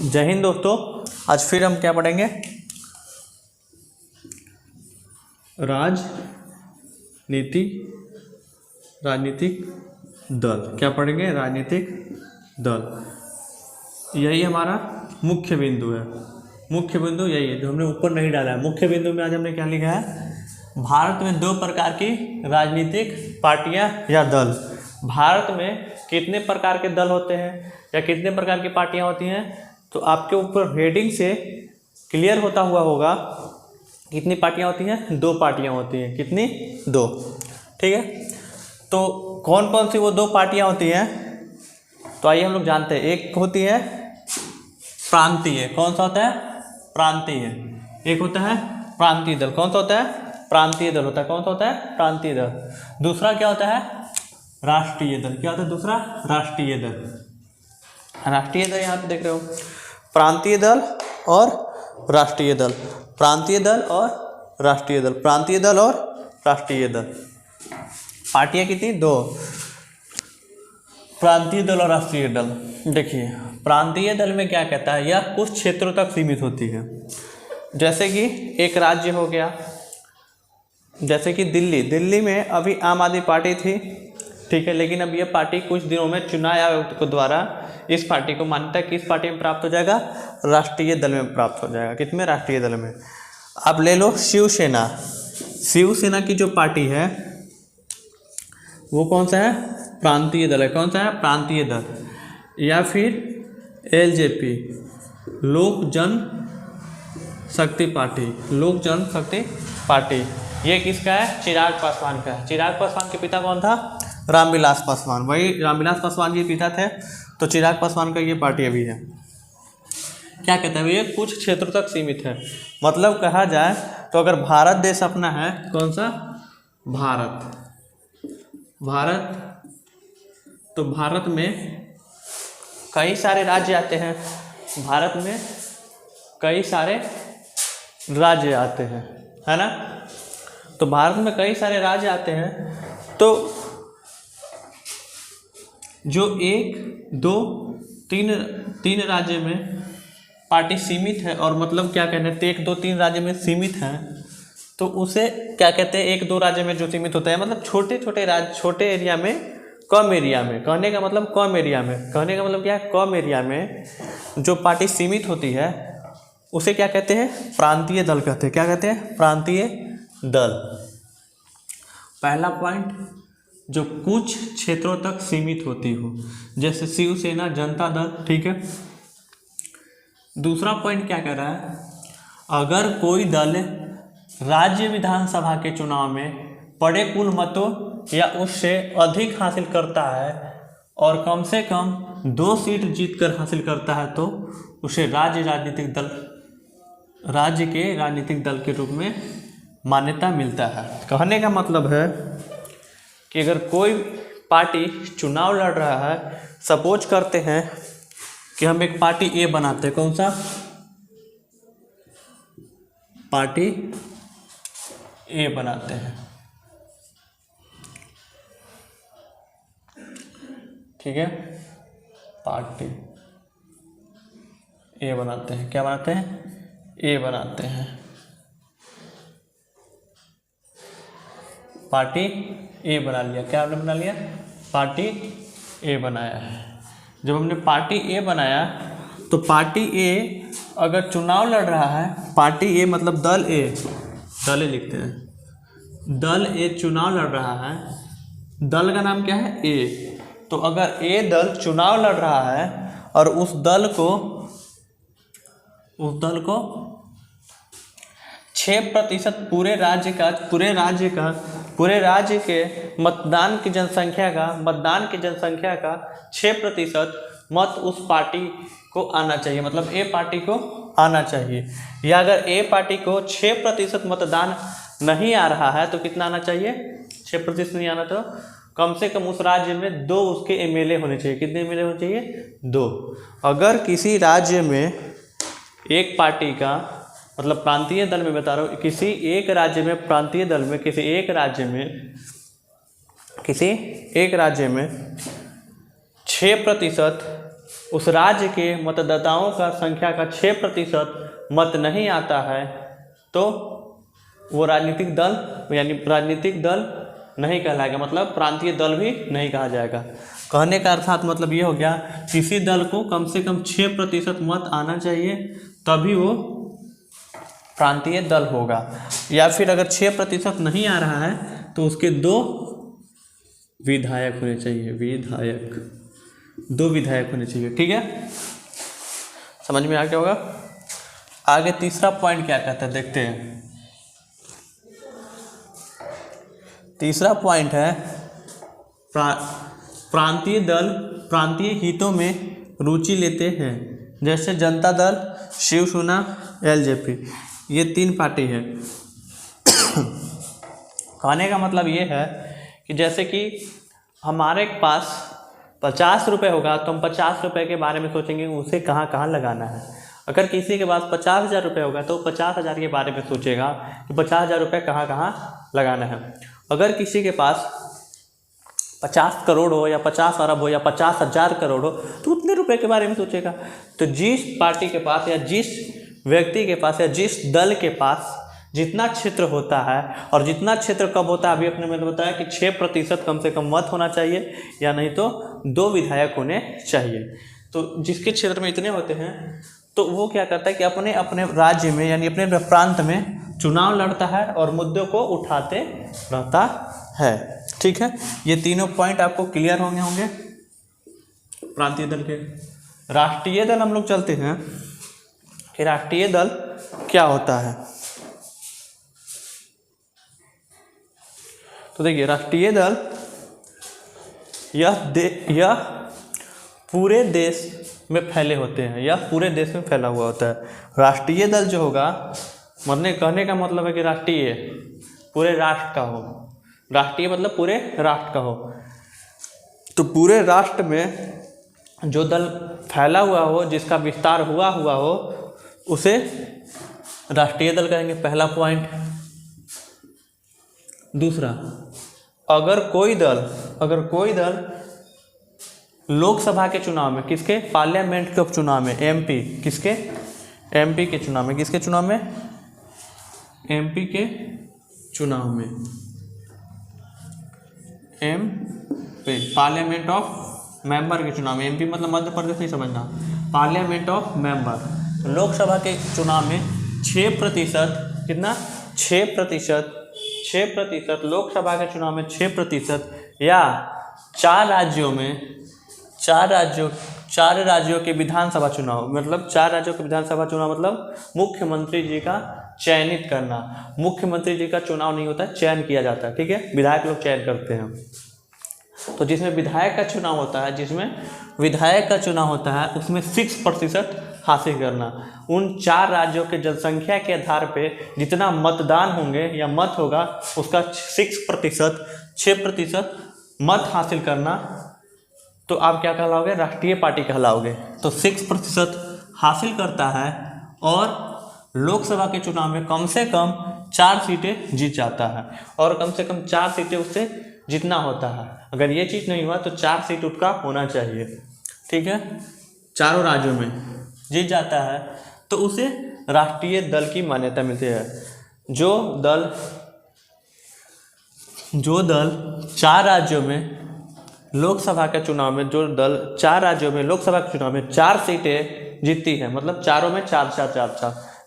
जय हिंद दोस्तों। आज फिर हम क्या पढ़ेंगे? राजनीतिक दल। क्या पढ़ेंगे? राजनीतिक दल। यही हमारा मुख्य बिंदु है। मुख्य बिंदु यही है जो हमने ऊपर नहीं डाला है। मुख्य बिंदु में आज हमने क्या लिखा है? भारत में दो प्रकार की राजनीतिक पार्टियां या दल। भारत में कितने प्रकार के दल होते हैं या कितने प्रकार की पार्टियां होती हैं, तो आपके ऊपर हेडिंग से क्लियर होता हुआ होगा। कितनी पार्टियां होती हैं? दो पार्टियां होती हैं। कितनी? दो। ठीक है, तो कौन कौन सी वो दो पार्टियां होती हैं? तो आइए हम लोग जानते हैं। एक होती है प्रांतीय। कौन सा होता है? प्रांतीय। एक होता है प्रांतीय दल। कौन सा होता है? प्रांतीय दल होता है। कौन सा होता है? प्रांतीय दल। दूसरा क्या होता है? राष्ट्रीय दल। क्या होता है दूसरा? राष्ट्रीय दल। राष्ट्रीय दल यहाँ पे देख रहे हो, प्रांतीय दल और राष्ट्रीय दल। प्रांतीय दल और राष्ट्रीय दल। प्रांतीय दल और राष्ट्रीय दल। पार्टियां कितनी? दो। प्रांतीय दल और राष्ट्रीय दल। देखिए, प्रांतीय दल में क्या कहता है? यह कुछ क्षेत्रों तक सीमित होती है। जैसे कि एक राज्य हो गया, जैसे कि दिल्ली में अभी आम आदमी पार्टी थी, ठीक है, लेकिन अब यह पार्टी कुछ दिनों में चुनाव आयोग के द्वारा इस पार्टी को मान्यता किस पार्टी में प्राप्त हो जाएगा? राष्ट्रीय दल में प्राप्त हो जाएगा। किसमें? राष्ट्रीय दल में। अब ले लो शिवसेना। शिवसेना की जो पार्टी है वो कौन सा है? प्रांतीय दल है। कौन सा है? प्रांतीय दल। या फिर एलजेपी, लोक जनशक्ति पार्टी। लोक जनशक्ति पार्टी ये किसका है? चिराग पासवान का है। चिराग पासवान के पिता कौन था? रामविलास पासवान। वही रामविलास पासवान के पिता थे, तो चिराग पासवान का ये पार्टी अभी है। क्या कहते हैं? ये कुछ क्षेत्रों तक सीमित है। मतलब कहा जाए तो अगर भारत देश अपना है, कौन सा? भारत। तो भारत में कई सारे राज्य आते हैं। भारत में कई सारे राज्य आते हैं, है ना? तो भारत में कई सारे राज्य आते हैं, तो जो एक, दो, तीन राज्य में पार्टी सीमित है, और मतलब क्या कहते हैं, एक, दो, तीन राज्य में सीमित है, तो उसे क्या कहते हैं? एक, दो राज्य में जो सीमित होता है, मतलब छोटे छोटे राज्य, छोटे एरिया में, कम एरिया में। कहने का मतलब कम एरिया में। कहने का मतलब क्या है? कम एरिया में जो पार्टी सीमित होती है उसे क्या कहते हैं? प्रांतीय दल कहते हैं। क्या कहते हैं? प्रांतीय दल। पहला पॉइंट, जो कुछ क्षेत्रों तक सीमित होती हो, जैसे शिवसेना, जनता दल, ठीक है। दूसरा पॉइंट क्या कह रहा है? अगर कोई दल राज्य विधानसभा के चुनाव में पड़े कुल मतों या उससे अधिक हासिल करता है और कम से कम 2 सीट जीतकर हासिल करता है, तो उसे राज्य के राजनीतिक दल के रूप में मान्यता मिलता है। कहने का मतलब है कि अगर कोई पार्टी चुनाव लड़ रहा है, सपोज करते हैं कि हम एक पार्टी ए बनाते हैं। कौन सा? पार्टी ए बनाते हैं, ठीक है। पार्टी ए बनाते हैं। क्या बनाते हैं? ए बनाते हैं। पार्टी ए बना लिया। क्या हमने बना लिया? पार्टी ए बनाया है। जब हमने पार्टी ए बनाया, तो पार्टी ए अगर चुनाव लड़ रहा है, पार्टी ए मतलब दल ए, दल ए लिखते हैं, दल ए चुनाव लड़ रहा है, दल का नाम क्या है? ए। तो अगर ए दल चुनाव लड़ रहा है और उस दल को 6% पूरे राज्य के मतदान की जनसंख्या का 6% मत उस पार्टी को आना चाहिए। मतलब ए पार्टी को आना चाहिए। या अगर ए पार्टी को 6% मतदान नहीं आ रहा है, तो कितना आना चाहिए? 6% नहीं आना, तो कम से कम उस राज्य में 2 उसके एमएलए होने चाहिए। कितने एमएलए होने चाहिए? 2। अगर किसी राज्य में एक पार्टी का, मतलब प्रांतीय दल में बता रहा हूँ, किसी एक राज्य में 6% उस राज्य के मतदाताओं का संख्या का 6% मत नहीं आता है तो वो राजनीतिक दल यानी राजनीतिक दल नहीं कहलाएगा, मतलब प्रांतीय दल भी नहीं कहा जाएगा। कहने का अर्थात मतलब ये हो गया, किसी दल को कम से कम 6% मत आना चाहिए तभी वो प्रांतीय दल होगा, या फिर अगर 6% नहीं आ रहा है तो उसके 2 विधायक होने चाहिए, दो विधायक होने चाहिए। ठीक है, समझ में आ गया होगा। आगे तीसरा पॉइंट क्या कहता है देखते हैं। तीसरा पॉइंट है प्रांतीय दल प्रांतीय हितों में रुचि लेते हैं, जैसे जनता दल, शिवसेना, एलजेपी, ये 3 पार्टी है। कहने का मतलब ये है कि जैसे कि हमारे पास 50 रुपये होगा तो हम 50 रुपये के बारे में सोचेंगे उसे कहाँ कहाँ लगाना है। अगर किसी के पास 50,000 रुपये होगा तो 50,000 के बारे में सोचेगा कि 50,000 रुपये कहाँ कहाँ लगाना है। अगर किसी के पास 50 करोड़ हो या 50 अरब हो या 50,000 करोड़ हो तो उतने रुपए के बारे में सोचेगा। तो जिस पार्टी के पास या जिस व्यक्ति के पास या जिस दल के पास जितना क्षेत्र होता है, और जितना क्षेत्र कब होता है अभी अपने में बताया कि 6% कम से कम मत होना चाहिए या नहीं तो 2 विधायक होने चाहिए। तो जिसके क्षेत्र में इतने होते हैं तो वो क्या करता है कि अपने अपने राज्य में यानी अपने प्रांत में चुनाव लड़ता है और मुद्दों को उठाते रहता है। ठीक है, ये तीनों पॉइंट आपको क्लियर होंगे। प्रांतीय दल के राष्ट्रीय दल हम लोग चलते हैं कि राष्ट्रीय दल क्या होता है। तो देखिए, राष्ट्रीय दल यह पूरे देश में फैले होते हैं, यह पूरे देश में फैला हुआ होता है। राष्ट्रीय दल जो होगा, कहने का मतलब है कि राष्ट्रीय पूरे राष्ट्र का हो, राष्ट्रीय मतलब पूरे राष्ट्र का हो। तो पूरे राष्ट्र में जो दल फैला हुआ हो, जिसका विस्तार हुआ हो, उसे राष्ट्रीय दल कहेंगे, पहला पॉइंट। दूसरा, अगर कोई दल लोकसभा के चुनाव में, किसके, पार्लियामेंट के उपचुनाव में, एमपी के चुनाव में, किसके चुनाव में, एमपी के चुनाव में, एमपी पार्लियामेंट ऑफ मेंबर के चुनाव में, एमपी मतलब मध्य प्रदेश नहीं समझना, पार्लियामेंट ऑफ मेंबर, लोकसभा के चुनाव में 6%, कितना, 6%, लोकसभा के चुनाव में 6% या 4 राज्यों के विधानसभा चुनाव, मतलब 4 राज्यों के विधानसभा चुनाव मतलब मुख्यमंत्री जी का चयनित करना। मुख्यमंत्री जी का चुनाव नहीं होता है, चयन किया जाता है। ठीक है, विधायक लोग चयन करते हैं। तो जिसमें विधायक का चुनाव होता है उसमें 6% हासिल करना। उन 4 राज्यों के जनसंख्या के आधार पे जितना मतदान होंगे या मत होगा उसका 6% मत हासिल करना, तो आप क्या कहलाओगे, राष्ट्रीय पार्टी कहलाओगे। तो 6% हासिल करता है और लोकसभा के चुनाव में कम से कम 4 सीटें जीत जाता है, और कम से कम 4 सीटें उससे जितना होता है। अगर ये चीज़ नहीं हुआ तो 4 सीट उसका होना चाहिए। ठीक है, चारों राज्यों में जीत जाता है तो उसे राष्ट्रीय दल की मान्यता मिलती है। जो दल 4 राज्यों में लोकसभा के चुनाव में, जो दल 4 राज्यों में लोकसभा के चुनाव में 4 सीटें जीतती है, मतलब चारों में 4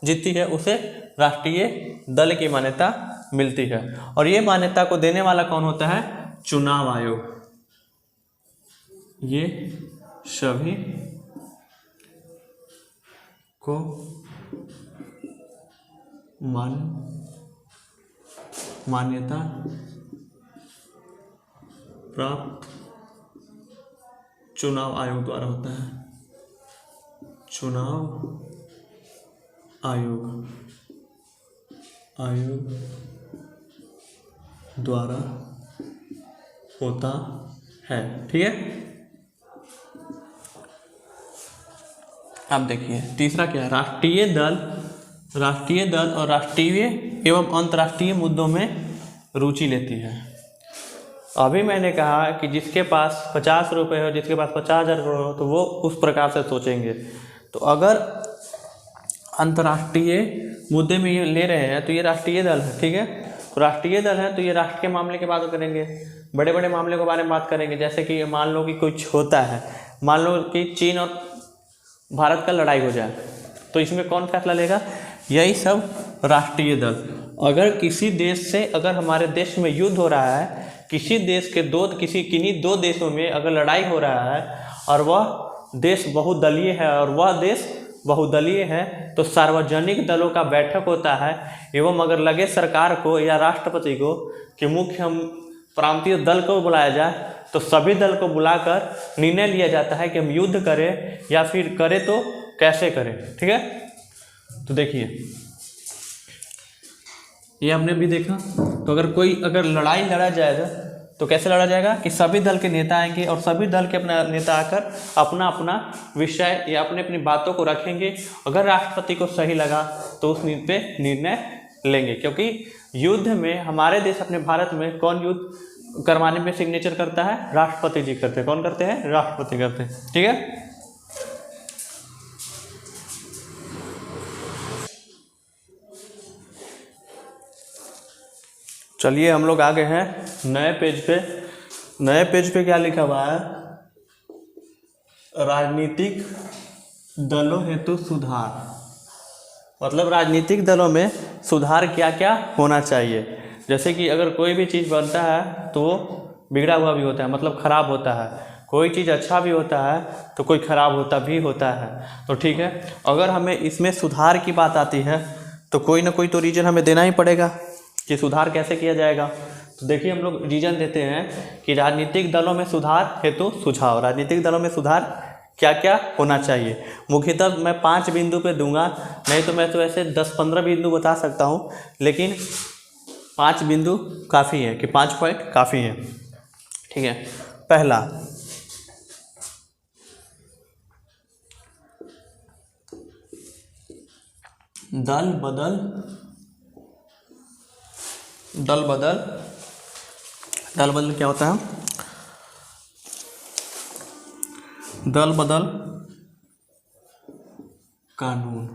जीतती है, उसे राष्ट्रीय दल की मान्यता मिलती है। और ये मान्यता को देने वाला कौन होता है, चुनाव आयोग। ये सभी को मान्यता प्राप्त चुनाव आयोग द्वारा होता है। चुनाव आयोग द्वारा होता है। ठीक है, अब देखिए तीसरा क्या है, राष्ट्रीय दल और राष्ट्रीय एवं अंतर्राष्ट्रीय मुद्दों में रुचि लेती है। अभी मैंने कहा कि जिसके पास 50 रुपये हो, जिसके पास 50,000 करोड़ हो, तो वो उस प्रकार से सोचेंगे। तो अगर अंतर्राष्ट्रीय मुद्दे में ये ले रहे हैं तो ये राष्ट्रीय दल है, ठीक है। तो राष्ट्रीय दल है तो ये राष्ट्र के मामले की बात करेंगे, बड़े बड़े मामले के बारे में बात करेंगे। जैसे कि मान लो कि कुछ होता है, मान लो कि चीन और भारत का लड़ाई हो जाए, तो इसमें कौन फैसला लेगा? यही सब राष्ट्रीय दल। अगर किसी देश से, अगर हमारे देश में युद्ध हो रहा है, किसी देश के किन्हीं दो देशों में अगर लड़ाई हो रहा है और वह देश बहुदलीय है और वह देश बहुदलीय है, तो सार्वजनिक दलों का बैठक होता है एवं अगर लगे सरकार को या राष्ट्रपति को कि मुख्य प्रांतीय दल को बुलाया जाए, तो सभी दल को बुलाकर निर्णय लिया जाता है कि हम युद्ध करें या फिर करें तो कैसे करें, ठीक है। तो देखिए ये हमने भी देखा। तो अगर लड़ाई लड़ा जाएगा तो कैसे लड़ा जाएगा कि सभी दल के नेता आएंगे और सभी दल के अपना नेता आकर अपना अपना विषय या अपनी अपनी बातों को रखेंगे। अगर राष्ट्रपति को सही लगा तो उस पे निर्णय लेंगे, क्योंकि युद्ध में हमारे देश, अपने भारत में कौन युद्ध करवाने में सिग्नेचर करता है? राष्ट्रपति जी करते हैं। कौन करते हैं? राष्ट्रपति करते हैं, ठीक है। चलिए हम लोग आगे हैं नए पेज पे। नए पेज पे क्या लिखा हुआ है? राजनीतिक दलों हेतु सुधार। मतलब राजनीतिक दलों में सुधार क्या क्या होना चाहिए। जैसे कि अगर कोई भी चीज़ बनता है तो वो बिगड़ा हुआ भी होता है, मतलब खराब होता है। कोई चीज़ अच्छा भी होता है तो कोई खराब होता है। तो ठीक है, अगर हमें इसमें सुधार की बात आती है तो कोई ना कोई तो रीजन हमें देना ही पड़ेगा कि सुधार कैसे किया जाएगा। तो देखिए हम लोग रीजन देते हैं कि राजनीतिक दलों में सुधार हेतु सुझाव। राजनीतिक दलों में सुधार क्या क्या होना चाहिए। मुख्यतः मैं 5 बिंदु पे दूंगा, नहीं तो मैं तो ऐसे 10-15 बिंदु बता सकता हूँ, लेकिन 5 बिंदु काफ़ी है कि 5 पॉइंट काफ़ी है, ठीक है। पहला, दल बदल क्या होता है? दल बदल कानून।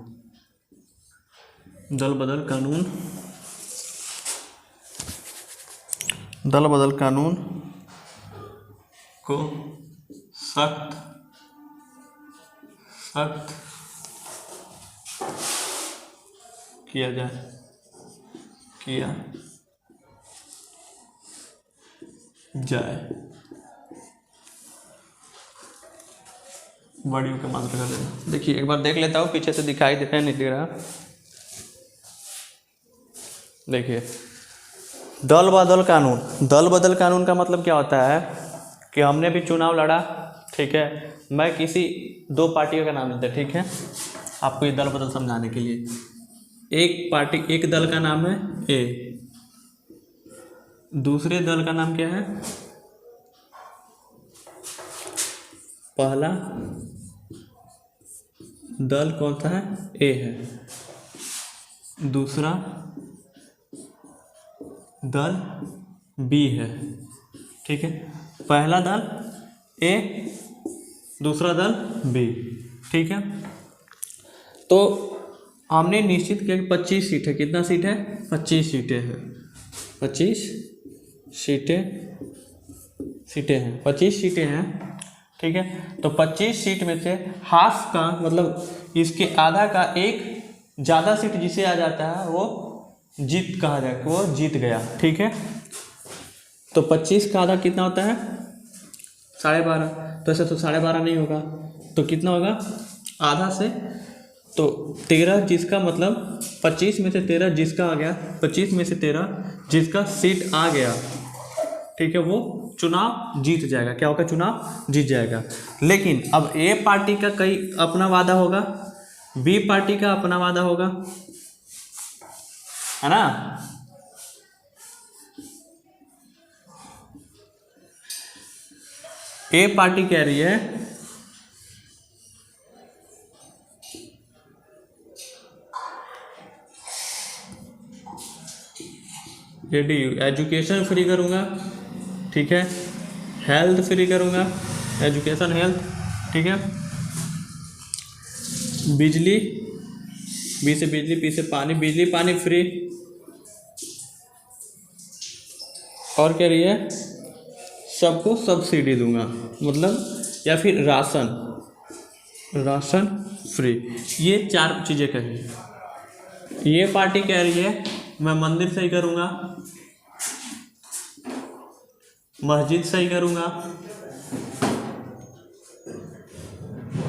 दल बदल कानून को सख्त किया जाए बड़ियों के मात्रा कर लेना। देखिए एक बार देख लेता हूँ, पीछे से दिखाई दे रहा नहीं दे रहा। देखिए दल बदल कानून का मतलब क्या होता है कि हमने भी चुनाव लड़ा, ठीक है। मैं किसी 2 पार्टियों का नाम लेता, ठीक है, आपको ये दल बदल समझाने के लिए। एक दल का नाम है ए, दूसरे दल का नाम क्या है? पहला दल कौन सा है? ए है। दूसरा दल बी है, ठीक है। पहला दल ए, दूसरा दल बी, ठीक है। तो हमने निश्चित किया कि 25 सीट है। कितना सीट है? 25 सीटें हैं। 25 सीटें हैं, 25 सीटें हैं, ठीक है। तो 25 सीट में से हाफ का मतलब इसके आधा का एक ज़्यादा सीट जिसे आ जाता है वो जीत कहा जाए, वो जीत गया, ठीक है। तो 25 का आधा कितना होता है? 12.5। तो ऐसे तो 12.5 नहीं होगा, तो कितना होगा? आधा से तो 13 जिसका, मतलब 25 में से 13 जिसका आ गया, 25 में से 13 जिसका सीट आ गया, ठीक है, वो चुनाव जीत जाएगा। क्या होगा? चुनाव जीत जाएगा। लेकिन अब ए पार्टी का कई अपना वादा होगा, बी पार्टी का अपना वादा होगा, है ना। ए पार्टी कह रही है एडीयू एजुकेशन फ्री करूंगा, ठीक है, हेल्थ फ्री करूँगा, एजुकेशन हेल्थ, ठीक है, बिजली, बी से बिजली, पी से पानी, बिजली पानी फ्री, और क्या रही है, सबको सब्सिडी दूंगा, मतलब या फिर राशन, राशन फ्री। ये 4 चीज़ें कही। ये पार्टी कह रही है मैं मंदिर सही करूँगा, मस्जिद सही करूँगा,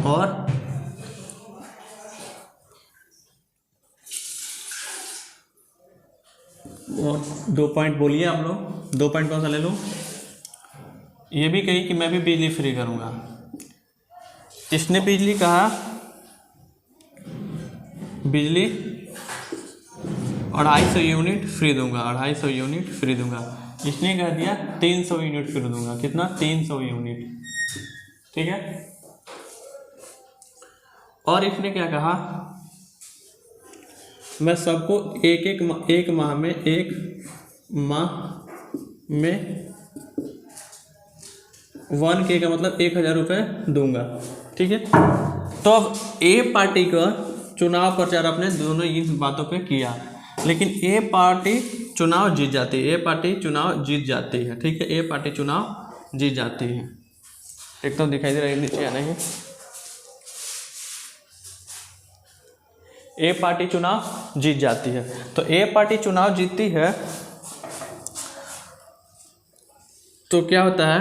और दो पॉइंट बोलिए आप लोग, 2 पॉइंट कौन सा ले लूँ। ये भी कही कि मैं भी बिजली फ्री करूँगा। इसने बिजली कहा, बिजली 250 यूनिट फ्री दूंगा, 250 यूनिट फ्री दूंगा। इसने कह दिया 300 यूनिट फ्री दूंगा, कितना, 300 यूनिट, ठीक है। और इसने क्या कहा, मैं सबको एक माह में 1K का मतलब 1000 रुपये दूंगा, ठीक है। तो अब ए पार्टी का चुनाव प्रचार अपने दोनों इन बातों पे किया, लेकिन ए पार्टी चुनाव जीत जाती है, ए पार्टी चुनाव जीत जाती है, ठीक है, ए पार्टी चुनाव जीत जाती है। एक तो दिखाई दे रहा है नीचे या नहीं, ए पार्टी चुनाव जीत जाती है। तो ए पार्टी चुनाव जीतती है तो क्या होता है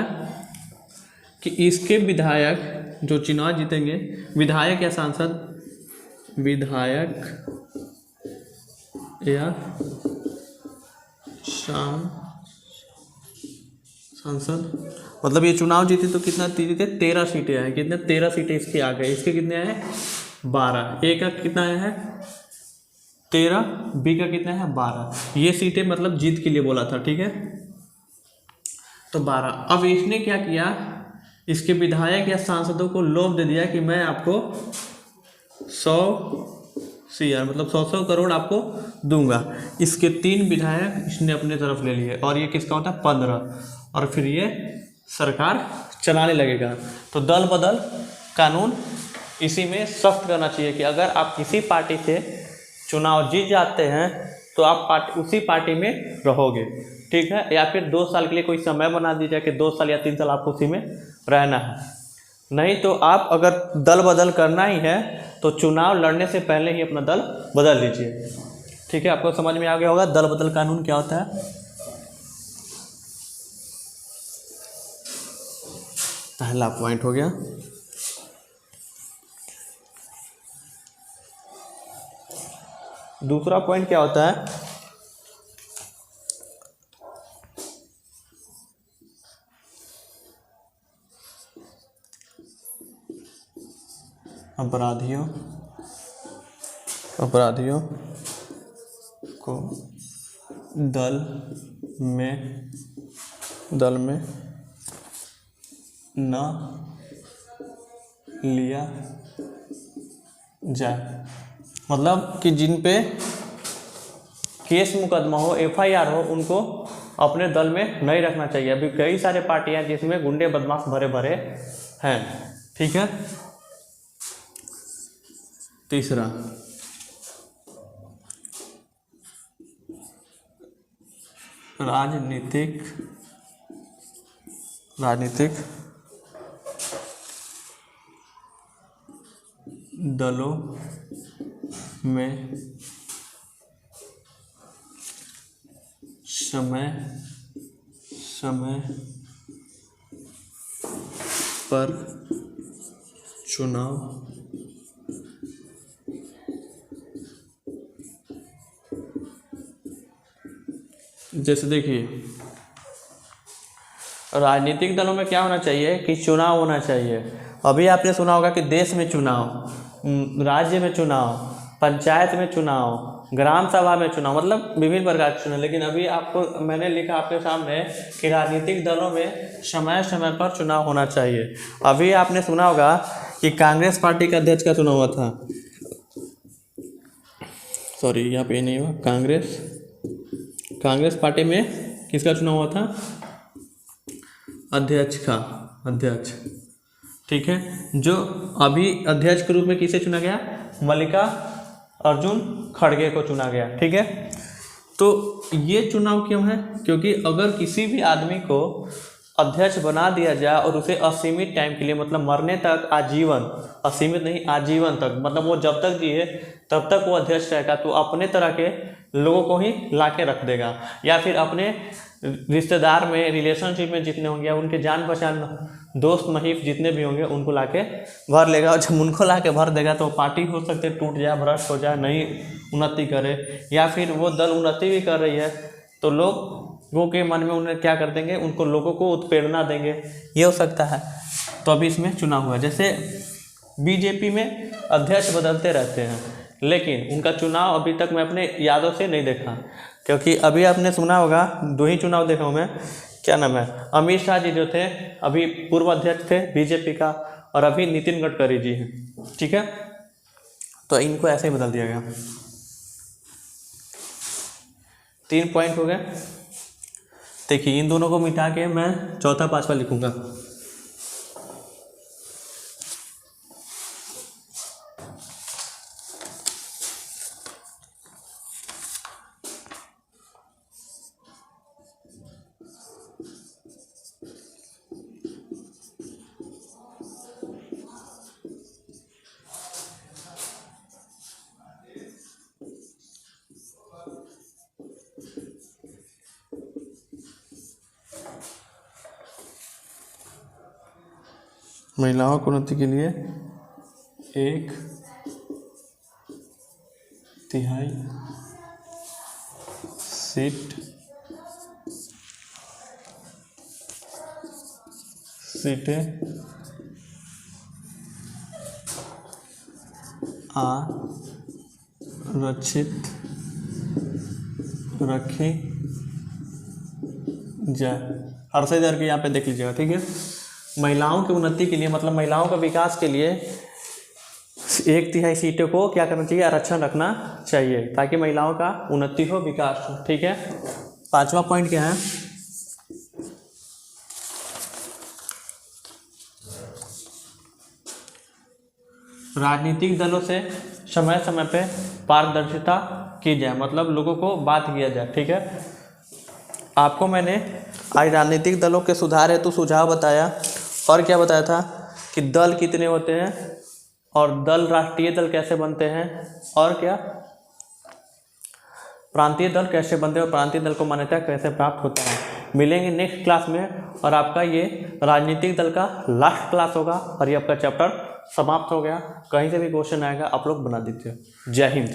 कि इसके विधायक जो चुनाव जीतेंगे, विधायक या सांसद, विधायक या सांसद, मतलब ये चुनाव जीते तो कितना जीते, 13 सीटें आए, कितने, 13 सीटें इसके आ गए। इसके कितने आए, 12, ए का कितना आया है 13, बी का कितना है 12। ये सीटें मतलब जीत के लिए बोला था, ठीक है, तो 12। अब इसने क्या किया, इसके विधायक या सांसदों को लोभ दे दिया कि मैं आपको 100 CR मतलब 100 करोड़ आपको दूंगा। इसके 3 विधायक इसने अपने तरफ ले लिए, और ये किसका होता है 15, और फिर ये सरकार चलाने लगेगा। तो दल बदल कानून इसी में सख्त करना चाहिए कि अगर आप किसी पार्टी से चुनाव जीत जाते हैं तो आप उसी पार्टी में रहोगे, ठीक है, या फिर 2 साल के लिए कोई समय बना दीजिए कि 2 साल या 3 साल आपको उसी में रहना है। नहीं तो आप अगर दल बदल करना ही है तो चुनाव लड़ने से पहले ही अपना दल बदल लीजिए, ठीक है। आपको समझ में आ गया होगा दल बदल कानून क्या होता है। पहला पॉइंट हो गया। दूसरा पॉइंट क्या होता है, अपराधियों को दल में न लिया जाए, मतलब कि जिन पे केस मुकदमा हो, FIR हो, उनको अपने दल में नहीं रखना चाहिए। अभी कई सारे पार्टियां जिसमें गुंडे बदमाश भरे भरे हैं, ठीक है। तीसरा, राजनीतिक दलों में समय पर चुनाव जैसे देखिए, राजनीतिक दलों में क्या होना चाहिए कि चुनाव होना चाहिए। अभी आपने सुना होगा कि देश में चुनाव, राज्य में चुनाव, पंचायत में चुनाव, ग्राम सभा में चुनाव, मतलब विभिन्न प्रकार के चुनाव। लेकिन अभी आपको मैंने लिखा आपके सामने कि राजनीतिक दलों में समय समय पर चुनाव होना चाहिए। अभी आपने सुना होगा कि कांग्रेस पार्टी का अध्यक्ष का चुनाव हुआ था, सॉरी यहाँ पे नहीं हुआ, कांग्रेस पार्टी में किसका चुनाव हुआ था, अध्यक्ष का अध्यक्ष, ठीक है। जो अभी अध्यक्ष के रूप में किसे चुना गया, मल्लिका अर्जुन खड़गे को चुना गया, ठीक है। तो ये चुनाव क्यों है, क्योंकि अगर किसी भी आदमी को अध्यक्ष बना दिया जाए और उसे असीमित टाइम के लिए, मतलब मरने तक आजीवन, असीमित नहीं आजीवन तक, मतलब वो जब तक जिए तब तक वो अध्यक्ष रहेगा, तो अपने तरह के लोगों को ही ला के रख देगा, या फिर अपने रिश्तेदार में, रिलेशनशिप में जितने होंगे, उनके जान पहचान दोस्त महिफ जितने भी होंगे उनको ला के भर लेगा। और जब उनको ला के भर देगा तो पार्टी हो सकते टूट जाए, भ्रष्ट हो जाए, नहीं उन्नति करे, या फिर वो दल उन्नति भी कर रही है तो लोगों के मन में उन्हें क्या कर देंगे, उनको लोगों को उत्प्रेरणा देंगे, ये हो सकता है। तो अभी इसमें चुनाव हुआ। जैसे बीजेपी में अध्यक्ष बदलते रहते हैं, लेकिन उनका चुनाव अभी तक मैं अपने यादों से नहीं देखा, क्योंकि अभी आपने सुना होगा 2 ही चुनाव देखा हूँ मैं, क्या नाम है, अमित शाह जी जो थे अभी पूर्व अध्यक्ष थे बीजेपी का, और अभी नितिन गडकरी जी हैं, ठीक है। तो इनको ऐसे ही बदल दिया गया। 3 पॉइंट हो गए। देखिए इन दोनों को मिटा के मैं चौथा 5वां लिखूंगा। महिलाओं की उन्नति के लिए 1/3 सीटें आरक्षित रखी जाए। अरसे दर के यहाँ पे देख लीजिएगा, ठीक है। महिलाओं की उन्नति के लिए, मतलब महिलाओं का विकास के लिए 1/3 सीटों को क्या करना चाहिए, आरक्षण रखना चाहिए, ताकि महिलाओं का उन्नति हो, विकास हो, ठीक है। 5वां पॉइंट क्या है, राजनीतिक दलों से समय समय पे पारदर्शिता की जाए, मतलब लोगों को बात किया जाए, ठीक है। आपको मैंने आज राजनीतिक दलों के सुधार हेतु सुझाव बताया, और क्या बताया था कि दल कितने होते हैं, और दल, राष्ट्रीय दल कैसे बनते हैं, और क्या प्रांतीय दल कैसे बनते हैं, और प्रांतीय दल को मान्यता कैसे प्राप्त होता है। मिलेंगे नेक्स्ट क्लास में, और आपका ये राजनीतिक दल का लास्ट क्लास होगा, और ये आपका चैप्टर समाप्त हो गया। कहीं से भी क्वेश्चन आएगा आप लोग बना दीजिए। जय हिंद।